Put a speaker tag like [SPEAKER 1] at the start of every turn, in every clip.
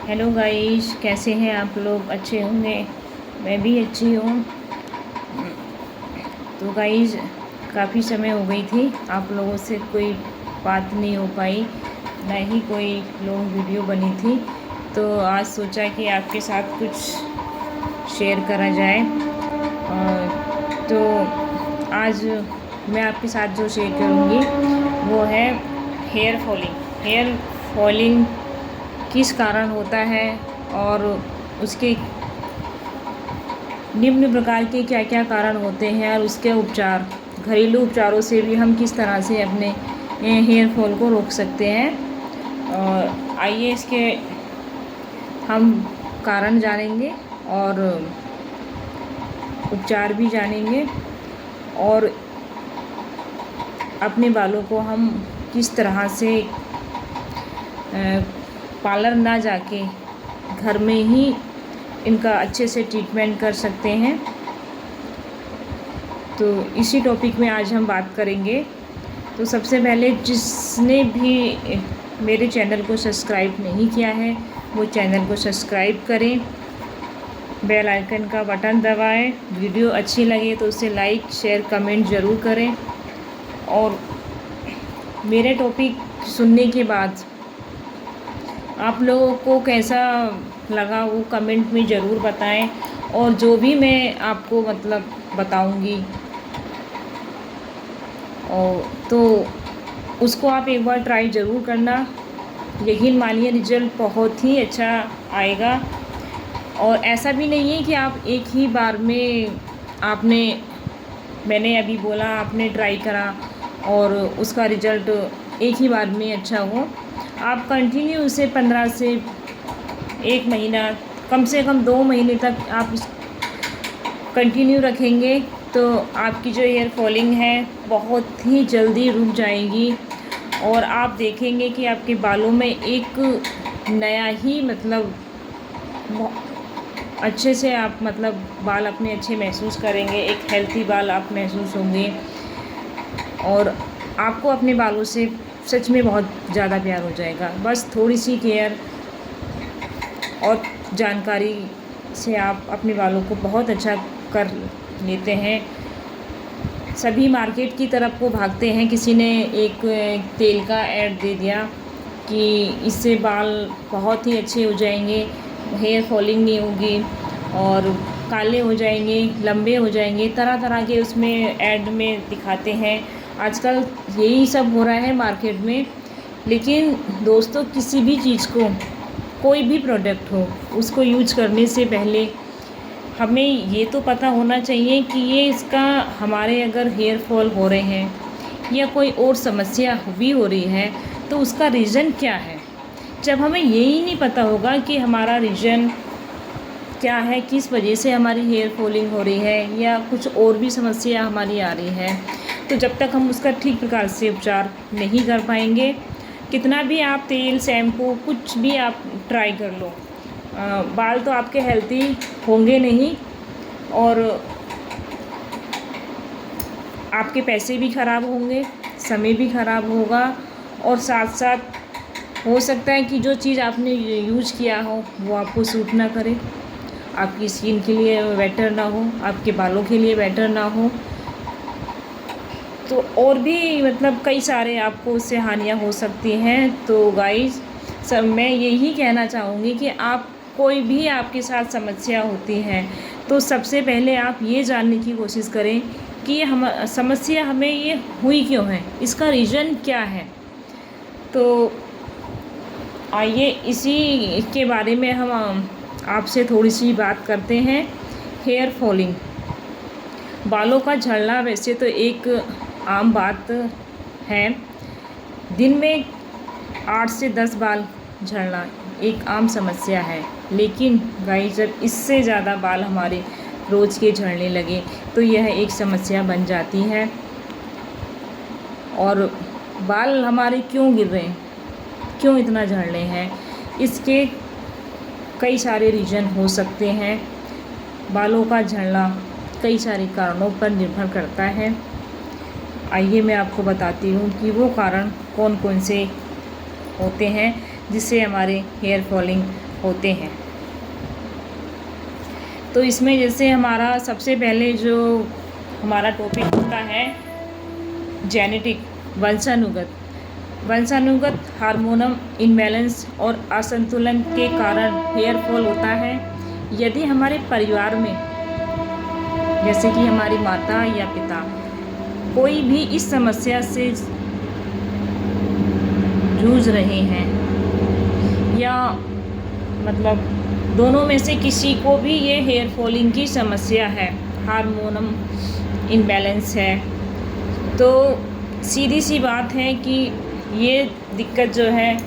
[SPEAKER 1] Hello guys, कैसे हैं आप लोग? अच्छे होंगे। मैं भी अच्छी हूँ। तो गाइस, काफ़ी समय हो गई थी आप लोगों से कोई बात नहीं हो पाई, ना ही कोई लॉन्ग वीडियो बनी थी। तो आज सोचा कि आपके साथ कुछ शेयर करा जाए। तो आज मैं आपके साथ जो शेयर करूँगी वो है हेयर फॉलिंग। हेयर फॉलिंग किस कारण होता है और उसके निम्न प्रकार के क्या क्या कारण होते हैं और उसके उपचार, घरेलू उपचारों से भी हम किस तरह से अपने हेयर फॉल को रोक सकते हैं। और आइए इसके हम कारण जानेंगे और उपचार भी जानेंगे, और अपने बालों को हम किस तरह से पार्लर ना जाके घर में ही इनका अच्छे से ट्रीटमेंट कर सकते हैं। तो इसी टॉपिक में आज हम बात करेंगे। तो सबसे पहले जिसने भी मेरे चैनल को सब्सक्राइब नहीं किया है वो चैनल को सब्सक्राइब करें, बेल आइकन का बटन दबाएं। वीडियो अच्छी लगे तो उसे लाइक शेयर कमेंट ज़रूर करें, और मेरे टॉपिक सुनने के बाद आप लोगों को कैसा लगा वो कमेंट में ज़रूर बताएं। और जो भी मैं आपको बताऊंगी और तो उसको आप एक बार ट्राई ज़रूर करना। यकीन मानिए, रिजल्ट बहुत ही अच्छा आएगा। और ऐसा भी नहीं है कि आप एक ही बार में मैंने अभी बोला आपने ट्राई करा और उसका रिजल्ट एक ही बार में अच्छा हो। आप कंटिन्यू उसे 15 से 1 महीना, कम से कम 2 महीने तक आप कंटिन्यू रखेंगे तो आपकी जो हेयर फॉलिंग है बहुत ही जल्दी रुक जाएगी। और आप देखेंगे कि आपके बालों में एक नया ही अच्छे से आप बाल अपने अच्छे महसूस करेंगे। एक हेल्थी बाल आप महसूस होंगे और आपको अपने बालों से सच में बहुत ज़्यादा प्यार हो जाएगा। बस थोड़ी सी केयर और जानकारी से आप अपने बालों को बहुत अच्छा कर लेते हैं। सभी मार्केट की तरफ को भागते हैं। किसी ने एक तेल का ऐड दे दिया कि इससे बाल बहुत ही अच्छे हो जाएंगे, हेयर फॉलिंग नहीं होगी और काले हो जाएंगे, लंबे हो जाएंगे। तरह तरह के उसमें ऐड में दिखाते हैं। आजकल यही सब हो रहा है मार्केट में। लेकिन दोस्तों, किसी भी चीज़ को, कोई भी प्रोडक्ट हो, उसको यूज करने से पहले हमें ये तो पता होना चाहिए कि ये इसका हमारे अगर हेयर फॉल हो रहे हैं या कोई और समस्या भी हो रही है तो उसका रीज़न क्या है। जब हमें यही नहीं पता होगा कि हमारा रीज़न क्या है, किस वजह से हमारी हेयर फॉलिंग हो रही है या कुछ और भी समस्या हमारी आ रही है, तो जब तक हम उसका ठीक प्रकार से उपचार नहीं कर पाएंगे, कितना भी आप तेल शैम्पू कुछ भी आप ट्राई कर लो, बाल तो आपके हेल्थी होंगे नहीं और आपके पैसे भी ख़राब होंगे, समय भी ख़राब होगा। और साथ साथ हो सकता है कि जो चीज़ आपने यूज किया हो वो आपको सूट ना करे, आपकी स्किन के लिए बेटर ना हो, आपके बालों के लिए बेटर ना हो। तो और भी कई सारे आपको उससे हानियाँ हो सकती हैं। तो गाइस, मैं यही कहना चाहूँगी कि आप कोई भी आपके साथ समस्या होती है तो सबसे पहले आप ये जानने की कोशिश करें कि ये समस्या हमें ये हुई क्यों है, इसका रीज़न क्या है। तो आइए इसी के बारे में हम आपसे थोड़ी सी बात करते हैं। हेयर फॉलिंग, बालों का झड़ना वैसे तो एक आम बात है। दिन में 8 से 10 बाल झड़ना एक आम समस्या है। लेकिन गाइस, जब इससे ज़्यादा बाल हमारे रोज़ के झड़ने लगे तो यह एक समस्या बन जाती है। और बाल हमारे क्यों गिर रहे हैं, क्यों इतना झड़ रहे हैं, इसके कई सारे रीज़न हो सकते हैं। बालों का झड़ना कई सारे कारणों पर निर्भर करता है। आइए मैं आपको बताती हूँ कि वो कारण कौन कौन से होते हैं जिससे हमारे हेयर फॉलिंग होते हैं। तो इसमें जैसे हमारा सबसे पहले जो हमारा टॉपिक होता है जेनेटिक, वंशानुगत हार्मोनल इम्बैलेंस और असंतुलन के कारण हेयर फॉल होता है। यदि हमारे परिवार में जैसे कि हमारी माता या पिता कोई भी इस समस्या से जूझ रहे हैं या मतलब दोनों में से किसी को भी ये हेयर फॉलिंग की समस्या है, हार्मोनल इम्बैलेंस है, तो सीधी सी बात है कि ये दिक्कत जो है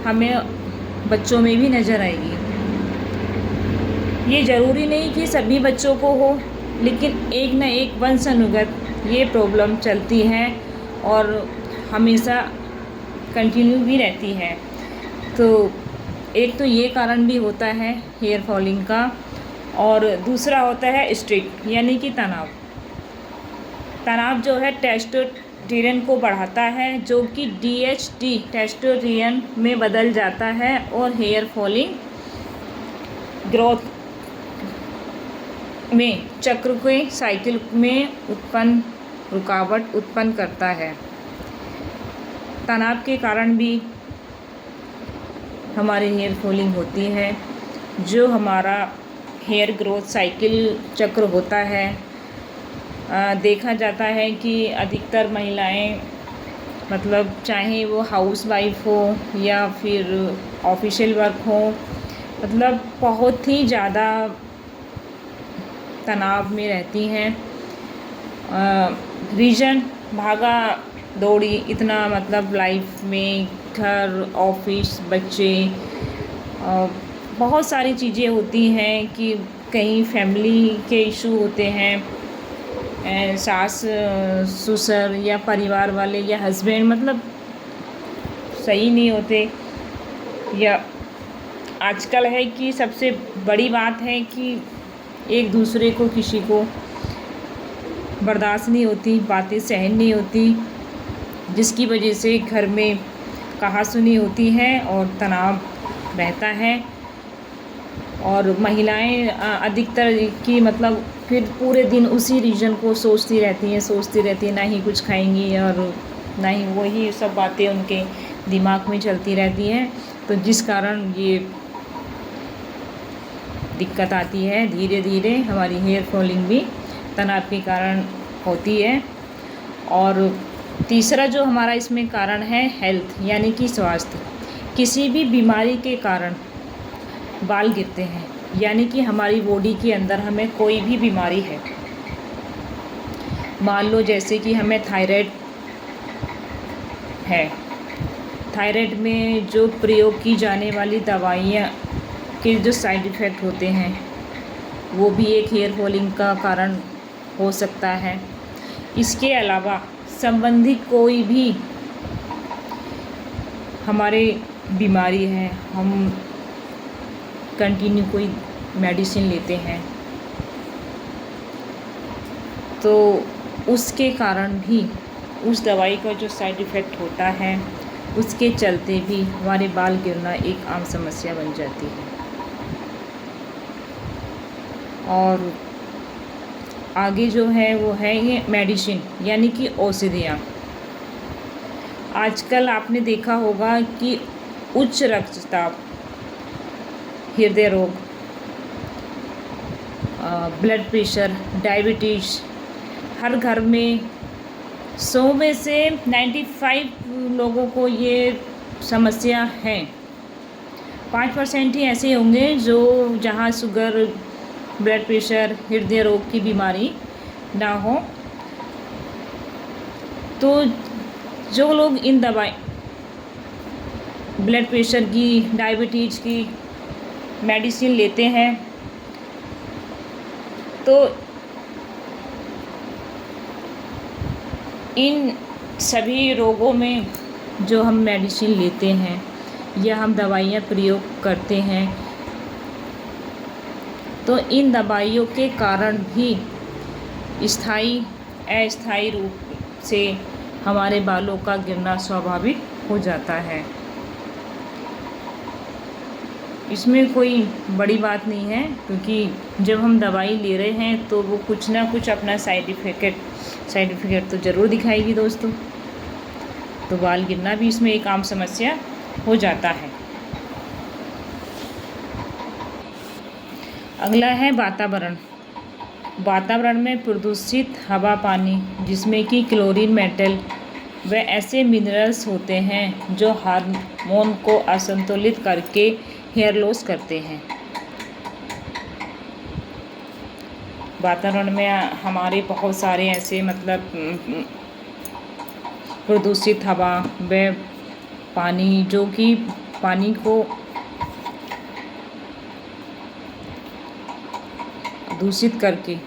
[SPEAKER 1] हमें बच्चों में भी नज़र आएगी। ये ज़रूरी नहीं कि सभी बच्चों को हो, लेकिन एक न एक वंशानुगत ये प्रॉब्लम चलती है और हमेशा कंटिन्यू भी रहती है। तो एक तो ये कारण भी होता है हेयर फॉलिंग का, और दूसरा होता है स्ट्रेस यानी कि तनाव जो है टेस्टोस्टेरोन को बढ़ाता है, जो कि DHT टेस्टोस्टेरोन में बदल जाता है और हेयर फॉलिंग ग्रोथ में चक्र के साइकिल में रुकावट उत्पन्न करता है। तनाव के कारण भी हमारे हेयर फॉलिंग होती है। जो हमारा हेयर ग्रोथ साइकिल चक्र होता है, देखा जाता है कि अधिकतर महिलाएं मतलब चाहे वो हाउसवाइफ हो या फिर ऑफिशियल वर्क हो, मतलब बहुत ही ज़्यादा तनाव में रहती हैं। रीज़न भागा दौड़ी इतना, मतलब लाइफ में घर, ऑफिस, बच्चे, बहुत सारी चीज़ें होती हैं कि कहीं फैमिली के इशू होते हैं, सास ससुर या परिवार वाले या हस्बैंड मतलब सही नहीं होते, या आजकल है कि सबसे बड़ी बात है कि एक दूसरे को किसी को बर्दाश्त नहीं होती, बातें सहन नहीं होती, जिसकी वजह से घर में कहासुनी होती है और तनाव रहता है। और महिलाएं अधिकतर की मतलब फिर पूरे दिन उसी रीज़न को सोचती रहती हैं, ना ही कुछ खाएंगी और ना ही वही सब बातें उनके दिमाग में चलती रहती हैं, तो जिस कारण ये दिक्कत आती है। धीरे धीरे हमारी हेयर फॉलिंग भी तनाव के कारण होती है। और तीसरा जो हमारा इसमें कारण है हेल्थ यानी कि स्वास्थ्य। किसी भी बीमारी के कारण बाल गिरते हैं, यानी कि हमारी बॉडी के अंदर हमें कोई भी बीमारी है, मान लो जैसे कि हमें थायराइड है, थायराइड में जो प्रयोग की जाने वाली दवाइयाँ के जो साइड इफ़ेक्ट होते हैं वो भी एक हेयर फॉलिंग का कारण हो सकता है। इसके अलावा संबंधित कोई भी हमारे बीमारी है, हम कंटिन्यू कोई मेडिसिन लेते हैं, तो उसके कारण भी उस दवाई का जो साइड इफ़ेक्ट होता है उसके चलते भी हमारे बाल गिरना एक आम समस्या बन जाती है। और आगे जो है वो है ये मेडिसिन यानी कि औषधियाँ। आजकल आपने देखा होगा कि उच्च रक्तचाप, हृदय रोग, ब्लड प्रेशर, डायबिटीज़ हर घर में 100 में से 95 लोगों को ये समस्या है। 5% ही ऐसे होंगे जो जहाँ शुगर, ब्लड प्रेशर, हृदय रोग की बीमारी ना हो। तो जो लोग इन दवाई ब्लड प्रेशर की, डायबिटीज़ की मेडिसिन लेते हैं, तो इन सभी रोगों में जो हम मेडिसिन लेते हैं या हम दवाइयाँ प्रयोग करते हैं, तो इन दवाइयों के कारण भी स्थायी अस्थायी रूप से हमारे बालों का गिरना स्वाभाविक हो जाता है। इसमें कोई बड़ी बात नहीं है, क्योंकि जब हम दवाई ले रहे हैं तो वो कुछ ना कुछ अपना साइड इफ़ेक्ट तो ज़रूर दिखाएगी दोस्तों। तो बाल गिरना भी इसमें एक आम समस्या हो जाता है। अगला है वातावरण। वातावरण में प्रदूषित हवा, पानी, जिसमें कि क्लोरीन, मेटल व ऐसे मिनरल्स होते हैं जो हार्मोन को असंतुलित करके हेयर लॉस करते हैं। वातावरण में हमारे बहुत सारे ऐसे मतलब प्रदूषित हवा व पानी, जो कि पानी को दूषित करके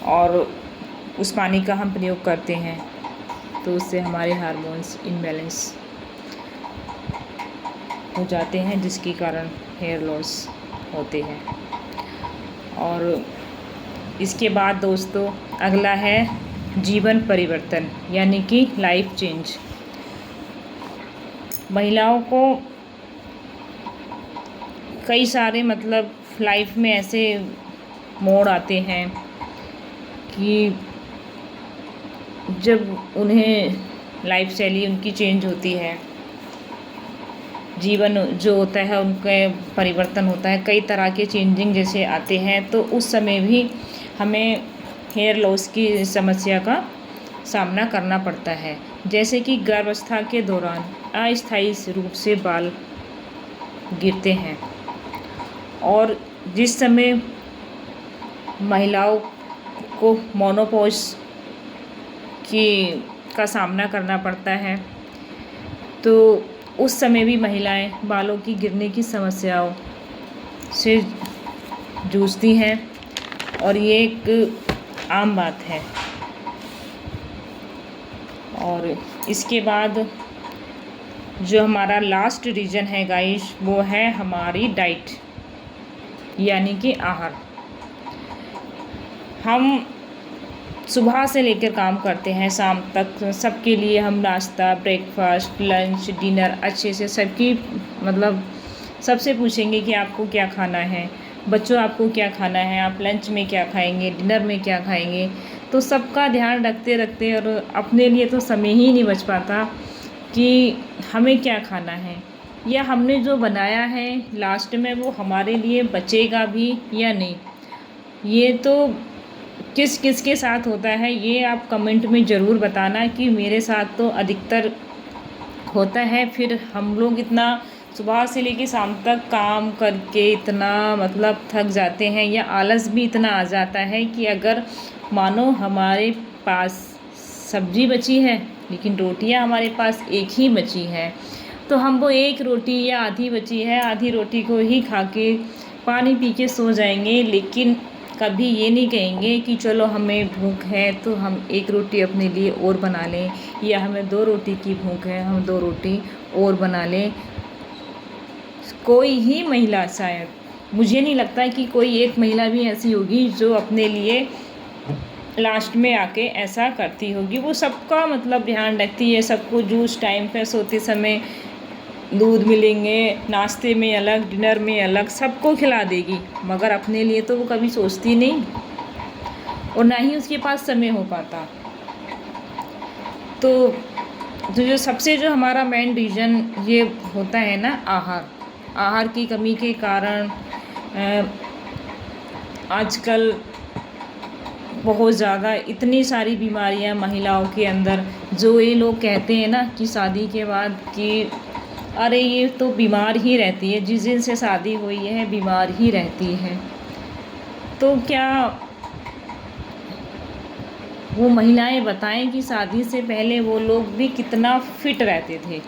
[SPEAKER 1] और उस पानी का हम प्रयोग करते हैं, तो उससे हमारे हार्मोन्स इम्बैलेंस हो जाते हैं, जिसके कारण हेयर लॉस होते हैं। और इसके बाद दोस्तों अगला है जीवन परिवर्तन, यानी कि लाइफ चेंज। महिलाओं को कई सारे मतलब लाइफ में ऐसे मोड़ आते हैं कि जब उन्हें लाइफ शैली उनकी चेंज होती है, जीवन जो होता है उनके परिवर्तन होता है, कई तरह के चेंजिंग जैसे आते हैं, तो उस समय भी हमें हेयर लॉस की समस्या का सामना करना पड़ता है। जैसे कि गर्भावस्था के दौरान अस्थायी रूप से बाल गिरते हैं, और जिस समय महिलाओं को मेनोपॉज का सामना करना पड़ता है, तो उस समय भी महिलाएं बालों की गिरने की समस्याओं से जूझती हैं, और ये एक आम बात है। और इसके बाद जो हमारा लास्ट रीज़न है गाइस, वो है हमारी डाइट, यानी कि आहार। हम सुबह से लेकर काम करते हैं शाम तक, सबके लिए हम नाश्ता, ब्रेकफास्ट, लंच, डिनर अच्छे से सबकी मतलब सबसे पूछेंगे कि आपको क्या खाना है, बच्चों आपको क्या खाना है, आप लंच में क्या खाएंगे, डिनर में क्या खाएंगे। तो सबका ध्यान रखते रखते और अपने लिए तो समय ही नहीं बच पाता कि हमें क्या खाना है, या हमने जो बनाया है लास्ट में वो हमारे लिए बचेगा भी या नहीं। ये तो किस किस के साथ होता है ये आप कमेंट में ज़रूर बताना, कि मेरे साथ तो अधिकतर होता है। फिर हम लोग इतना सुबह से लेकर शाम तक काम करके इतना मतलब थक जाते हैं, या आलस भी इतना आ जाता है कि अगर मानो हमारे पास सब्जी बची है लेकिन रोटियां हमारे पास एक ही बची है, तो हम वो एक रोटी या आधी बची है आधी रोटी को ही खा के पानी पी के सो जाएंगे। लेकिन कभी ये नहीं कहेंगे कि चलो हमें भूख है तो हम एक रोटी अपने लिए और बना लें, या हमें 2 रोटी की भूख है हम 2 रोटी और बना लें। कोई ही महिला, शायद मुझे नहीं लगता कि कोई एक महिला भी ऐसी होगी जो अपने लिए लास्ट में आके ऐसा करती होगी। वो सबका मतलब ध्यान रखती है, सबको जूस टाइम पे सोते समय दूध मिलेंगे, नाश्ते में अलग, डिनर में अलग, सबको खिला देगी, मगर अपने लिए तो वो कभी सोचती नहीं, और ना ही उसके पास समय हो पाता। तो जो सबसे जो हमारा मेन रीज़न ये होता है ना, आहार की कमी के कारण आजकल बहुत ज़्यादा इतनी सारी बीमारियां महिलाओं के अंदर, जो ये लोग कहते हैं ना कि शादी के बाद कि अरे ये तो बीमार ही रहती है, जिस दिन से शादी हुई है बीमार ही रहती है। तो क्या वो महिलाएं बताएं कि शादी से पहले वो लोग भी कितना फिट रहते थे,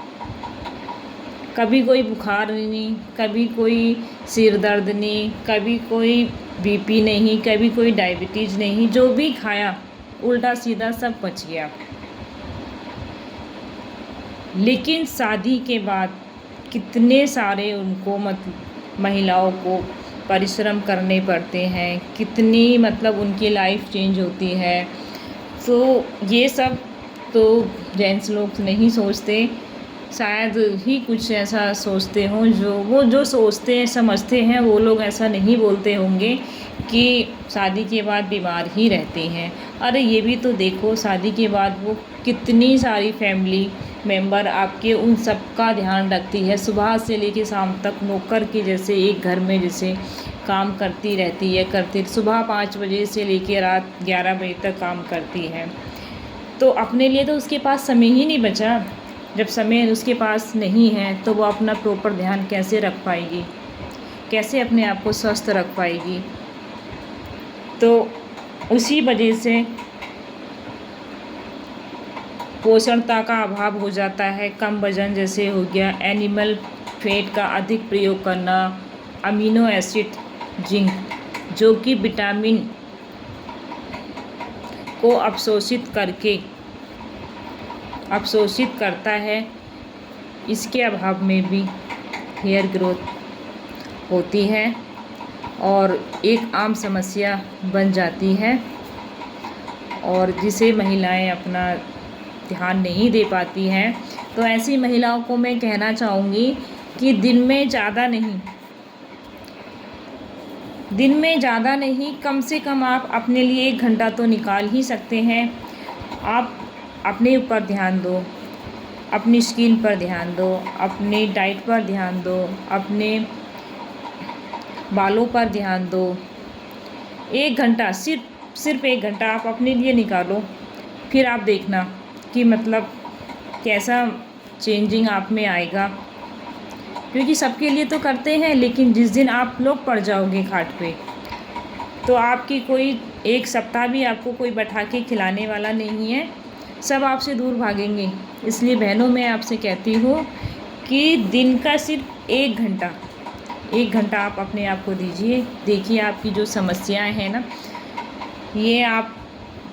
[SPEAKER 1] कभी कोई बुखार नहीं, कभी कोई सिर दर्द नहीं, कभी कोई बीपी नहीं, कभी कोई डायबिटीज़ नहीं, जो भी खाया उल्टा सीधा सब पच गया। लेकिन शादी के बाद कितने सारे उनको महिलाओं को परिश्रम करने पड़ते हैं, कितनी मतलब उनकी लाइफ चेंज होती है। तो ये सब तो जेंट्स लोग नहीं सोचते, शायद ही कुछ ऐसा सोचते हों, जो सोचते हैं समझते हैं वो लोग ऐसा नहीं बोलते होंगे कि शादी के बाद बीमार ही रहते हैं। अरे ये भी तो देखो, शादी के बाद वो कितनी सारी फैमिली मेंबर आपके उन सब का ध्यान रखती है, सुबह से लेकर शाम तक नौकर के जैसे एक घर में जैसे काम करती रहती है, सुबह 5 बजे से लेकर रात 11 बजे तक काम करती है। तो अपने लिए तो उसके पास समय ही नहीं बचा। जब समय उसके पास नहीं है तो वो अपना प्रॉपर ध्यान कैसे रख पाएगी, कैसे अपने आप को स्वस्थ रख पाएगी। तो उसी वजह से पोषणता का अभाव हो जाता है, कम वजन जैसे हो गया, एनिमल फैट का अधिक प्रयोग करना, अमीनो एसिड, जिंक जो कि विटामिन को अवशोषित करता है, इसके अभाव में भी हेयर ग्रोथ होती है और एक आम समस्या बन जाती है, और जिसे महिलाएं अपना ध्यान नहीं दे पाती हैं। तो ऐसी महिलाओं को मैं कहना चाहूँगी कि दिन में ज़्यादा नहीं, कम से कम आप अपने लिए 1 घंटा तो निकाल ही सकते हैं। आप अपने ऊपर ध्यान दो, अपनी स्किन पर ध्यान दो, अपनी डाइट पर ध्यान दो, अपने बालों पर ध्यान दो। 1 घंटा, सिर्फ 1 घंटा आप अपने लिए निकालो, फिर आप देखना कि मतलब कैसा चेंजिंग आप में आएगा। क्योंकि सबके लिए तो करते हैं, लेकिन जिस दिन आप लोग पड़ जाओगे खाट पे, तो आपकी कोई 1 सप्ताह भी आपको कोई बैठा के खिलाने वाला नहीं है, सब आपसे दूर भागेंगे। इसलिए बहनों, मैं आपसे कहती हूँ कि दिन का सिर्फ 1 घंटा आप अपने आप को दीजिए। देखिए आपकी जो समस्याएं हैं ना, ये आप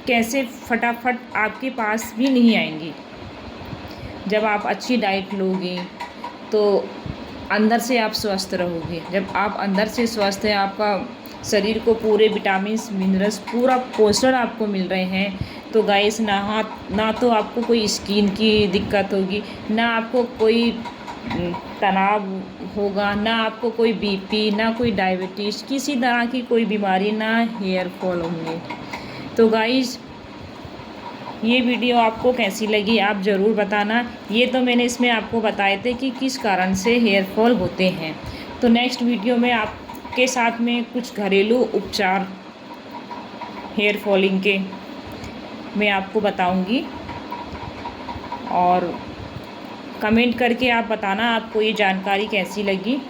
[SPEAKER 1] कैसे फटाफट आपके पास भी नहीं आएंगी। जब आप अच्छी डाइट लोगे तो अंदर से आप स्वस्थ रहोगे। जब आप अंदर से स्वस्थ हैं, आपका शरीर को पूरे विटामिन्स, मिनरल्स, पूरा पोषण आपको मिल रहे हैं, तो गाइस ना तो आपको कोई स्किन की दिक्कत होगी, ना आपको कोई तनाव होगा, ना आपको कोई बीपी, ना कोई डायबिटीज़, किसी तरह की कोई बीमारी, ना हेयर फॉल होंगे। तो गाइस, ये वीडियो आपको कैसी लगी आप ज़रूर बताना। ये तो मैंने इसमें आपको बताए थे कि किस कारण से हेयर फॉल होते हैं। तो नेक्स्ट वीडियो में आपके साथ में कुछ घरेलू उपचार हेयर फॉलिंग के मैं आपको बताऊंगी, और कमेंट करके आप बताना आपको ये जानकारी कैसी लगी।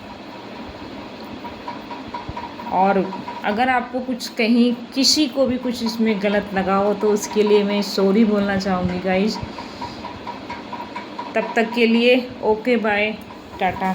[SPEAKER 1] और अगर आपको कुछ कहीं किसी को भी कुछ इसमें गलत लगा हो तो उसके लिए मैं सॉरी बोलना चाहूँगी गाइस। तब तक के लिए ओके, बाय, टाटा।